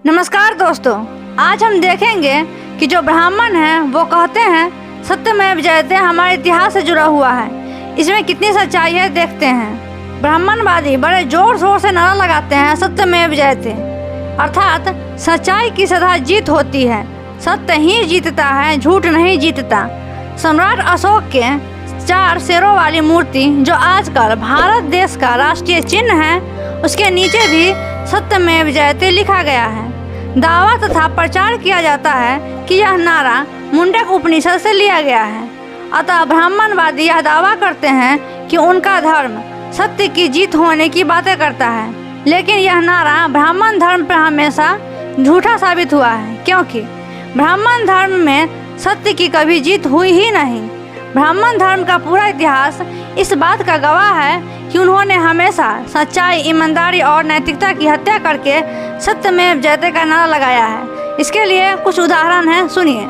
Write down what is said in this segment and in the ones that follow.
नमस्कार दोस्तों, आज हम देखेंगे कि जो ब्राह्मण हैं वो कहते हैं सत्यमेव जयते हमारे इतिहास से जुड़ा हुआ है। इसमें कितनी सच्चाई है देखते हैं। ब्राह्मणवादी बड़े जोर शोर से नारा लगाते हैं सत्यमेव जयते, अर्थात सच्चाई की सदा जीत होती है, सत्य ही जीतता है, झूठ नहीं जीतता। सम्राट अशोक के 4 शेरों वाली मूर्ति जो आजकल भारत देश का राष्ट्रीय चिन्ह है, उसके नीचे भी सत्यमेव जयते लिखा गया है। दावा तथा प्रचार किया जाता है कि यह नारा मुंडक उपनिषद से लिया गया है। अतः ब्राह्मणवादी यह दावा करते हैं कि उनका धर्म सत्य की जीत होने की बातें करता है, लेकिन यह नारा ब्राह्मण धर्म पर हमेशा झूठा साबित हुआ है, क्योंकि ब्राह्मण धर्म में सत्य की कभी जीत हुई ही नहीं। ब्राह्मण धर्म का पूरा इतिहास इस बात का गवाह है कि उन्होंने हमेशा सच्चाई, ईमानदारी और नैतिकता की हत्या करके सत्यमेव जयते का नारा लगाया है। इसके लिए कुछ उदाहरण हैं, सुनिए।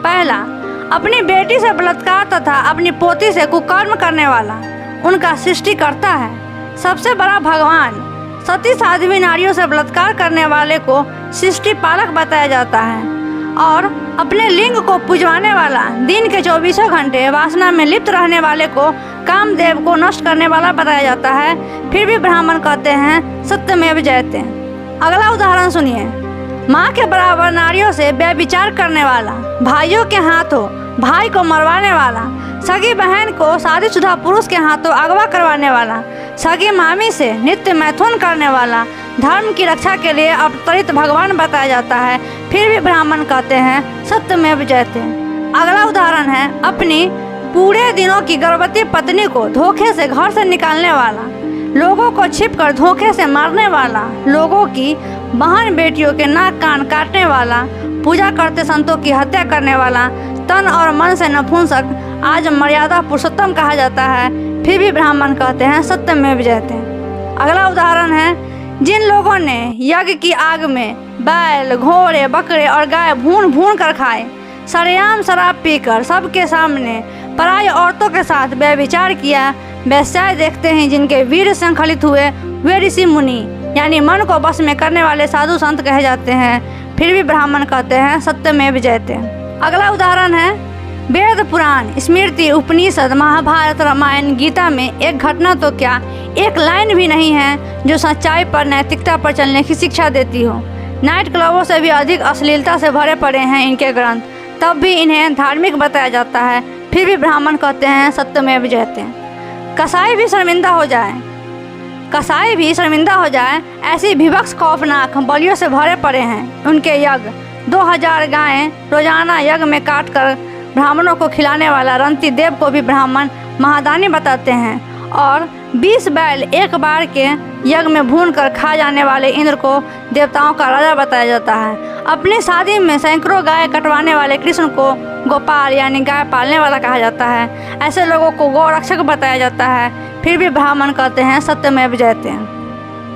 पहला, अपनी बेटी से बलात्कार तथा अपनी पोती से कुकर्म करने वाला उनका सृष्टिकर्ता है। सबसे बड़ा भगवान सती साध्वी नारियों से बलात्कार करने वाले को सृष्टि पालक बताया जाता है, और अपने लिंग को पूजवाने वाला, दिन के 24 घंटे वासना में लिप्त रहने वाले को, कामदेव को नष्ट करने वाला बताया जाता है। फिर भी ब्राह्मण कहते हैं सत्यमेव जयते। अगला उदाहरण सुनिए। माँ के बराबर नारियों से व्यभिचार करने वाला, भाइयों के हाथों भाई को मरवाने वाला, सगी बहन को शादीशुदा पुरुष के हाथों अगवा करवाने वाला, सगी मामी से नित्य मैथुन करने वाला, धर्म की रक्षा के लिए अवतरित भगवान बताया जाता है। फिर भी ब्राह्मण कहते हैं सत्यमेव जयते। अगला उदाहरण है अपनी पूरे दिनों की गर्भवती पत्नी को धोखे से घर से निकालने वाला, लोगों को छिपकर धोखे से मारने वाला, लोगों की बहन बेटियों के नाक कान काटने वाला, पूजा करते संतों की हत्या करने वाला, तन और मन से नपुंसक, आज मर्यादा पुरुषोत्तम कहा जाता है। फिर भी ब्राह्मण कहते हैं सत्यमेव जयते। अगला उदाहरण है जिन लोगों ने यज्ञ की आग में बैल, घोड़े, बकरे और गाय भून भून कर खाए, सरेआम शराब पीकर सबके सामने पराई औरतों के साथ व्यभिचार किया, वैश्याय देखते हैं जिनके वीर संखलित हुए, वे ऋषि मुनि यानी मन को बस में करने वाले साधु संत कहे जाते हैं। फिर भी ब्राह्मण कहते हैं सत्यमेव जयते। अगला उदाहरण है वेद, पुराण, स्मृति, उपनिषद, महाभारत, रामायण, गीता में एक घटना तो क्या, एक लाइन भी नहीं है जो सच्चाई पर, नैतिकता पर चलने की शिक्षा देती हो। नाइट क्लबों से भी अधिक अश्लीलता से भरे पड़े हैं इनके ग्रंथ, तब भी इन्हें धार्मिक बताया जाता है। फिर भी ब्राह्मण कहते हैं सत्यमेव जयते। कसाई भी शर्मिंदा हो जाए, ऐसी विवक्ष खौफनाक बलियों से भरे पड़े हैं उनके यज्ञ। 2000 गायें रोजाना यज्ञ में काट कर ब्राह्मणों को खिलाने वाला रंती देव को भी ब्राह्मण महादानी बताते हैं, और 20 बैल एक बार के यज्ञ में भून कर खा जाने वाले इंद्र को देवताओं का राजा बताया जाता है। अपनी शादी में सैकड़ों गाय कटवाने वाले कृष्ण को गोपाल यानी गाय पालने वाला कहा जाता है। ऐसे लोगों को गौरक्षक बताया जाता है। फिर भी ब्राह्मण कहते हैं सत्यमेव जयते।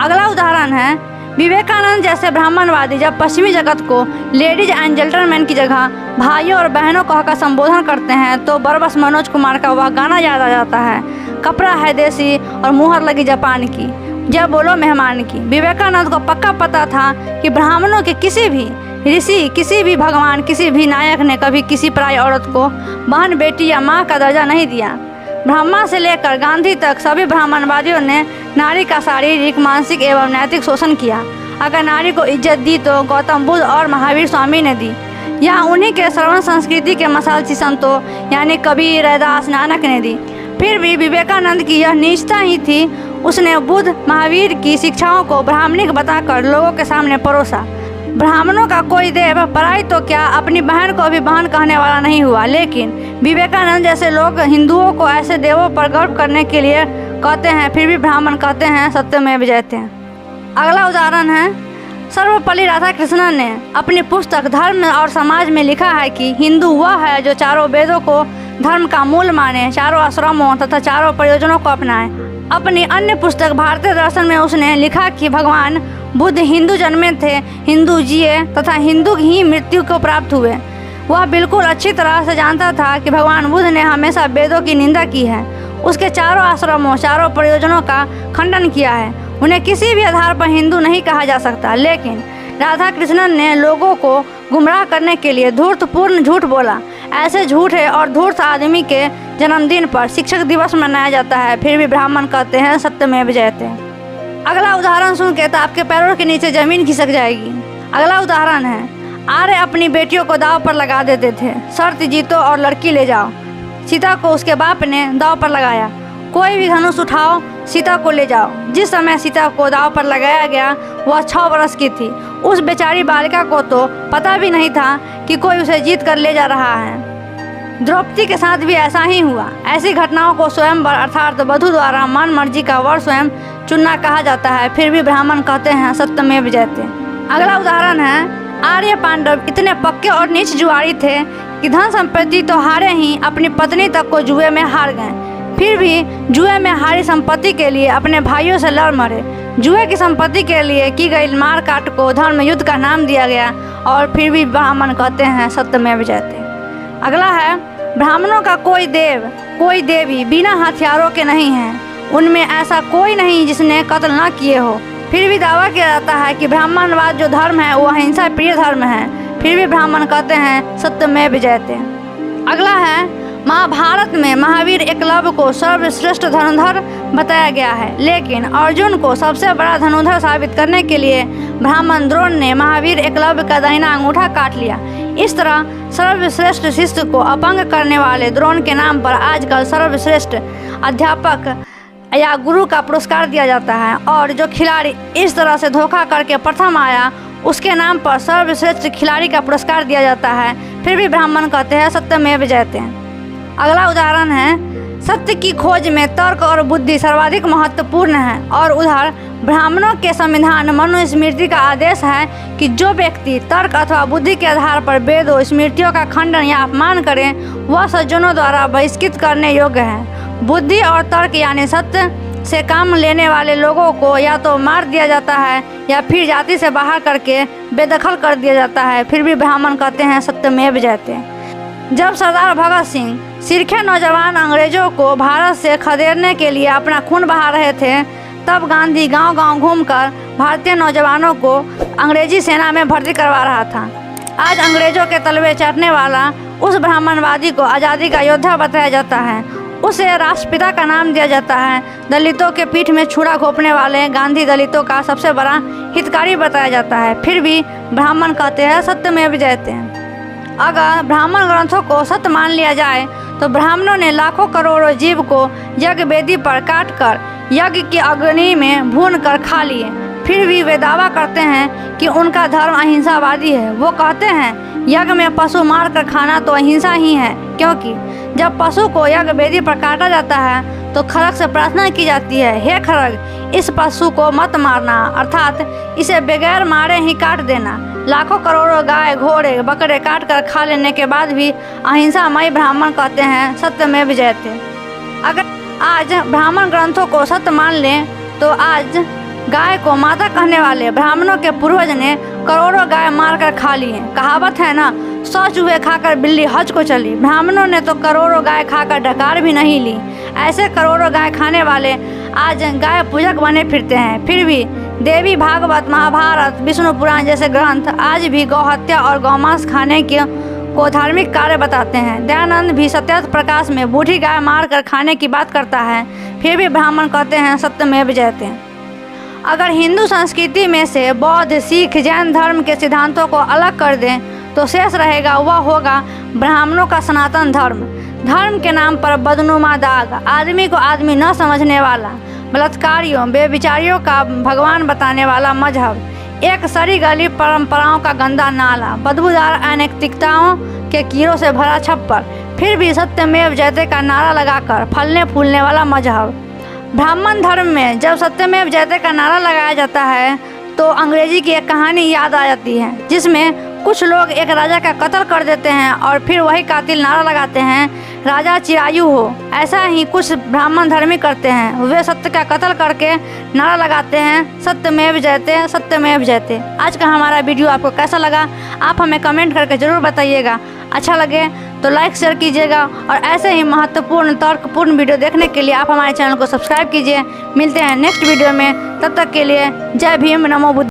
अगला उदाहरण है विवेकानंद जैसे ब्राह्मणवादी जब पश्चिमी जगत को लेडीज एंड जेंटलमैन की जगह भाइयों और बहनों को कहकर संबोधन करते हैं, तो बरबस मनोज कुमार का वह गाना याद आ जाता है, कपड़ा है देसी और मुहर लगी जापान की, जब बोलो मेहमान की। विवेकानंद को पक्का पता था कि ब्राह्मणों के किसी भी ऋषि, किसी भी भगवान, किसी भी नायक ने कभी किसी पराई औरत को बहन, बेटी या माँ का दर्जा नहीं दिया। ब्रह्मा से लेकर गांधी तक सभी ब्राह्मणवादियों ने नारी का शारीरिक, मानसिक एवं नैतिक शोषण किया। अगर नारी को इज्जत दी तो गौतम बुद्ध और महावीर स्वामी ने दी, या उन्हीं के श्रवण संस्कृति के मसालची संतों यानी कबीर, रैदास, नानक ने दी। फिर भी विवेकानंद की यह नीचता ही थी, उसने बुद्ध, महावीर की शिक्षाओं को ब्राह्मणिक बताकर लोगों के सामने परोसा। ब्राह्मणों का कोई देव पराई तो क्या, अपनी बहन को भी बहन कहने वाला नहीं हुआ। लेकिन विवेकानंद जैसे लोग हिंदुओं को ऐसे देवों पर गर्व करने के लिए कहते हैं। फिर भी ब्राह्मण कहते हैं सत्यमेव जयते। अगला उदाहरण है सर्वपल्ली राधाकृष्णन ने अपनी पुस्तक धर्म और समाज में लिखा है कि हिंदू वह है जो चारों वेदों को धर्म का मूल माने, चारों आश्रमों तथा चारों प्रयोजनों को अपनाए। अपनी अन्य पुस्तक भारतीय दर्शन में उसने लिखा कि भगवान बुद्ध हिंदू जन्मे थे, हिंदू जिए तथा हिंदू ही मृत्यु को प्राप्त हुए। वह बिल्कुल अच्छी तरह से जानता था कि भगवान बुद्ध ने हमेशा वेदों की निंदा की है, उसके चारों आश्रमों, चारों प्रयोजनों का खंडन किया है। उन्हें किसी भी आधार पर हिंदू नहीं कहा जा सकता। लेकिन राधा कृष्णन ने लोगों को गुमराह करने के लिए धूर्तपूर्ण झूठ बोला। ऐसे झूठे और धूर्त आदमी के जन्मदिन पर शिक्षक दिवस मनाया जाता है, फिर भी ब्राह्मण कहते हैं सत्यमेव जयते। अगला उदाहरण सुन के तो आपके पैरों के नीचे जमीन खिसक जाएगी। अगला उदाहरण है, आर्य अपनी बेटियों को दाव पर लगा देते थे, शर्त जीतो और लड़की ले जाओ। सीता को उसके बाप ने दाव पर लगाया, कोई भी धनुष उठाओ, सीता को ले जाओ। जिस समय सीता को दाव पर लगाया गया वह 6 वर्ष की थी। उस बेचारी बालिका को तो पता भी नहीं था कि कोई उसे जीत कर ले जा रहा है। द्रौपदी के साथ भी ऐसा ही हुआ। ऐसी घटनाओं को स्वयंवर अर्थात वधू द्वारा मन मर्जी का वर स्वयं चुनना कहा जाता है, फिर भी ब्राह्मण कहते हैं सत्यमेव जयते। अगला उदाहरण है, आर्य पांडव इतने पक्के और नीच जुआरी थे कि धन संपत्ति तो हारे ही, अपनी पत्नी तक को जुए में हार गए। फिर भी जुए में हारी संपत्ति के लिए अपने भाइयों से लड़ मरे। जुए की संपत्ति के लिए की गई मार काट को धर्म युद्ध का नाम दिया गया और फिर भी ब्राह्मण कहते हैं सत्यमेव जयते। अगला है, ब्राह्मणों का कोई देव कोई देवी बिना हथियारों के नहीं है। उनमें ऐसा कोई नहीं जिसने कत्ल न किए हो। फिर भी दावा किया जाता है कि ब्राह्मणवाद जो धर्म है वो अहिंसा प्रिय धर्म है, फिर भी ब्राह्मण कहते हैं सत्यमेव जयते। अगला है, महाभारत में महावीर एकलव्य को सर्वश्रेष्ठ धनुर्धर बताया गया है, लेकिन अर्जुन को सबसे बड़ा धनुर्धर साबित करने के लिए ब्राह्मण द्रोण ने महावीर एकलव्य का दाहिना अंगूठा काट लिया। इस तरह सर्वश्रेष्ठ शिष्य को अपंग करने वाले द्रोण के नाम पर आजकल सर्वश्रेष्ठ अध्यापक या गुरु का पुरस्कार दिया जाता है, और जो खिलाड़ी इस तरह से धोखा करके प्रथम आया उसके नाम पर सर्वश्रेष्ठ खिलाड़ी का पुरस्कार दिया जाता है, फिर भी ब्राह्मण कहते हैं सत्यमेव जयते। अगला उदाहरण है, सत्य की खोज में तर्क और बुद्धि सर्वाधिक महत्वपूर्ण है, और उधर ब्राह्मणों के संविधान मनुस्मृति का आदेश है कि जो व्यक्ति तर्क अथवा बुद्धि के आधार पर वेदों स्मृतियों का खंडन या अपमान करे वह सज्जनों द्वारा बहिष्कृत करने योग्य है। बुद्धि और तर्क यानी सत्य से काम लेने वाले लोगों को या तो मार दिया जाता है या फिर जाति से बाहर करके बेदखल कर दिया जाता है, फिर भी ब्राह्मण कहते हैं सत्यमेव जयते। जब सरदार भगत सिंह सिरखे नौजवान अंग्रेजों को भारत से खदेड़ने के लिए अपना खून बहा रहे थे, तब गांधी गांव-गांव घूमकर भारतीय नौजवानों को अंग्रेजी सेना में भर्ती करवा रहा था। आज अंग्रेजों के तलवे चाटने वाला उस ब्राह्मणवादी को आज़ादी का योद्धा बताया जाता है, उसे राष्ट्रपिता का नाम दिया जाता है। दलितों के पीठ में छुरा घोंपने वाले गांधी दलितों का सबसे बड़ा हितकारी बताया जाता है, फिर भी ब्राह्मण कहते हैं सत्यमेव जयते। अगर ब्राह्मण ग्रंथों को सत्य मान लिया जाए तो ब्राह्मणों ने लाखों करोड़ों जीव को यज्ञ वेदी पर काट कर यज्ञ की अग्नि में भून कर खा लिए, फिर भी वे दावा करते हैं कि उनका धर्म अहिंसावादी है। वो कहते हैं यज्ञ में पशु मार कर खाना तो अहिंसा ही है, क्योंकि जब पशु को यज्ञ वेदी पर काटा जाता है तो खरग से प्रार्थना की जाती है, हे खरग इस पशु को मत मारना, अर्थात इसे बगैर मारे ही काट देना। लाखों करोड़ों गाय घोड़े बकरे काट कर खा लेने के बाद भी अहिंसामय ब्राह्मण कहते हैं सत्यमेव जयते। अगर आज ब्राह्मण ग्रंथों को सत्य मान लें तो आज गाय को माता कहने वाले ब्राह्मणों के पूर्वज ने करोड़ों गाय मारकर खा लिए। कहावत है ना, 100 चूहे खाकर बिल्ली हज को चली। ब्राह्मणों ने तो करोड़ों गाय खाकर डकार भी नहीं ली। ऐसे करोड़ों गाय खाने वाले आज गाय पूजक बने फिरते हैं, फिर भी देवी भागवत महाभारत विष्णु पुराण जैसे ग्रंथ आज भी गौहत्या और गौमांस खाने को धार्मिक कार्य बताते हैं। दयानंद भी सत्यार्थ प्रकाश में बूढ़ी गाय मार कर खाने की बात करता है, फिर भी ब्राह्मण कहते हैं सत्यमेव जयते। अगर हिंदू संस्कृति में से बौद्ध सिख जैन धर्म के सिद्धांतों को अलग कर दें तो शेष रहेगा वह होगा ब्राह्मणों का सनातन धर्म। धर्म के नाम पर बदनुमा दाग, आदमी को आदमी न समझने वाला, बलात्कारियों बेविचारियों का भगवान बताने वाला मजहब, एक सड़ी गली परंपराओं का गंदा नाला, बदबूदार अनैतिकताओं के कीड़ों से भरा छप्पर, फिर भी सत्यमेव जयते का नारा लगाकर फलने फूलने वाला मजहब। ब्राह्मण धर्म में जब सत्यमेव जयते का नारा लगाया जाता है तो अंग्रेजी की एक कहानी याद आ जाती है, जिसमें कुछ लोग एक राजा का कत्ल कर देते हैं और फिर वही कातिल नारा लगाते हैं राजा चिरायु हो। ऐसा ही कुछ ब्राह्मण धर्मी करते हैं, वे सत्य का कत्ल करके नारा लगाते हैं सत्यमेव जयते सत्यमेव जयते। आज का हमारा वीडियो आपको कैसा लगा आप हमें कमेंट करके ज़रूर बताइएगा। अच्छा लगे तो लाइक शेयर कीजिएगा, और ऐसे ही महत्वपूर्ण तर्कपूर्ण वीडियो देखने के लिए आप हमारे चैनल को सब्सक्राइब कीजिए। मिलते हैं नेक्स्ट वीडियो में, तब तक के लिए जय भीम, नमो बुद्ध।